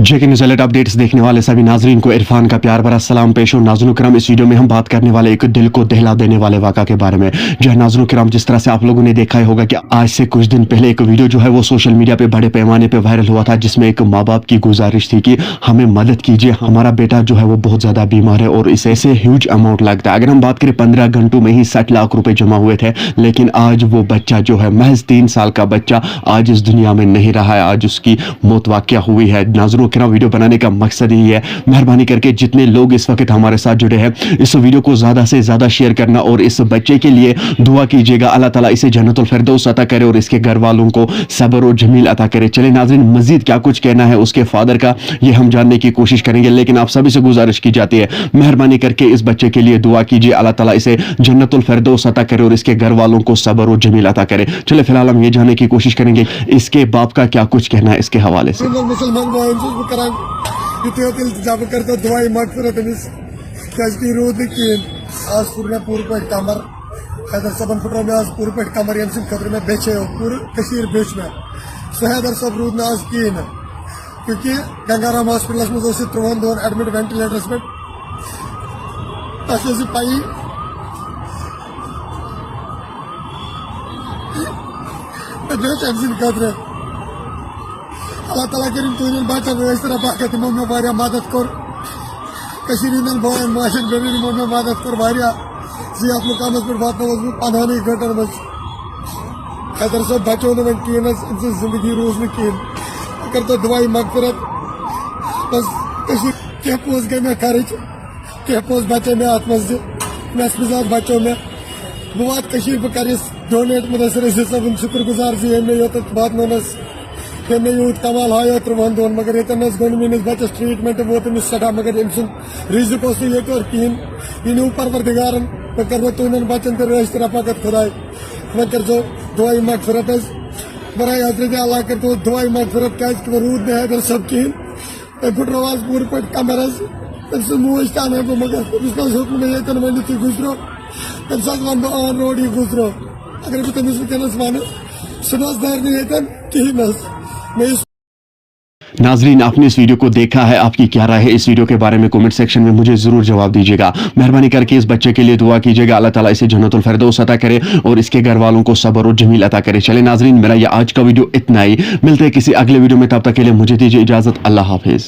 जेके news alert updates देखने वाले सभी नाजरीन को इरफान का प्यार भरा सलाम पेश हो। नाज़रीन किराम, इस वीडियो में हम बात करने वाले एक दिल को दहला देने वाले वाक़ा के बारे में। जो है नाज़रीन किराम, जिस तरह से आप लोगों ने देखा ही होगा कि आज से कुछ दिन पहले एक वीडियो जो है वो सोशल मीडिया पे बड़े पैमाने पे वायरल हुआ था, जिसमें एक माँ बाप की गुजारिश थी कि हमें मदद कीजिए, हमारा बेटा जो है वो बहुत ज्यादा बीमार है और इसे ह्यूज अमाउंट लगता है। अगर हम बात करें 15 घंटों में ही 60 लाख रुपए जमा हुए थे, लेकिन आज वो बच्चा जो है महज 3 साल का बच्चा आज इस दुनिया में नहीं रहा है, आज उसकी मौत वाक़या हुई है। नाज़रीन किराम, वीडियो बनाने का मकसद ही है, मेहरबानी करके जितने लोग इस वक्त हमारे साथ जुड़े हैं, इस वीडियो को ज्यादा से ज्यादा शेयर करना और इस बच्चे के लिए दुआ कीजिएगा। अल्लाह ताला इसे जन्नतुल फिरदौस अता करे और इसके घर वालों को सब्र और जमील अता करे। चले नाज़रीन, मजीद क्या कुछ कहना है उसके फादर का, ये हम जानने की कोशिश करेंगे, लेकिन आप सभी से गुजारिश की जाती है, मेहरबानी करके इस बच्चे के लिए दुआ कीजिए। अल्लाह ताला इसे जन्नतुल फिरदौस अता करे और इसके घर वालों को सब्र और जमील अता करे। चले फिलहाल हम ये जानने की कोशिश करेंगे इसके बाप का क्या कुछ कहना है इसके हवाले से। जब करता दुआई मगफिरत अमिस क्या रूद कहें आज पुर मे पूर पे कमर हैदर सबन फुटो में आज पूर पे कमर यम सिंह खतर में बेचे पूरे कशीर बेच में सो हैदर सब रूद ना आज कहें क्योंकि गंगाराम हॉस्पिटल में 3 दोन एडमिट वेंटिलेटर्स पे तसे पाई बेच यम सिंह खतर अल्लाह ताला करीम तुझे बचा इस तरह बाकी तमो में वारिया मदद कर कशीर बोन माशन बेबी में मदद कर वारिया जियात मुकाम पर बात 15 घंटन मज हैदर सब बचो ने कहें जिंदगी रोज न कहें अगर तो दुआई मगफिरत बस कशीर कह पोस गए मैं खर्च कह पोस बचे में अत मज नस्मिजात बचो में बहुत कशीर बह कर डोनेट मुदसर सब शुक्र गुजार जी मे योत बात नस मे यूत कमाल हायो 3 दोन मगर ये गोन मीस बचस ट्रीटमेंट वो तमिस सड़ा मगर अम रिजिक ये कहें इन परवरदिगारन पे कर तुन बचन तो रश तरह पकत खुदाई वो कर जो दुआई मगफिरत बराए हजरत अल्लाह कर तो दुआई मगफिरत क्या रूद ने हैदर सब कहें फुटरवाज पूर पे कमर तम मोज तान मगर हुक्म ये वन तुम गुजरो तम वन बह ऑन रोड ही गुजरो अगर बह तमिस वनस वन सह दर ये कहें नाजरीन, आपने इस वीडियो को देखा है, आपकी क्या राय है इस वीडियो के बारे में कमेंट सेक्शन में मुझे जरूर जवाब दीजिएगा। मेहरबानी करके इस बच्चे के लिए दुआ कीजिएगा, अल्लाह ताला इसे जन्नतुल फिरदौस अता करे और इसके घर वालों को सब्र और जमील अता करे। चले नाजरीन, मेरा ये आज का वीडियो इतना ही, मिलते हैं किसी अगले वीडियो में, तब तक के लिए मुझे दीजिए इजाजत। अल्लाह हाफिज।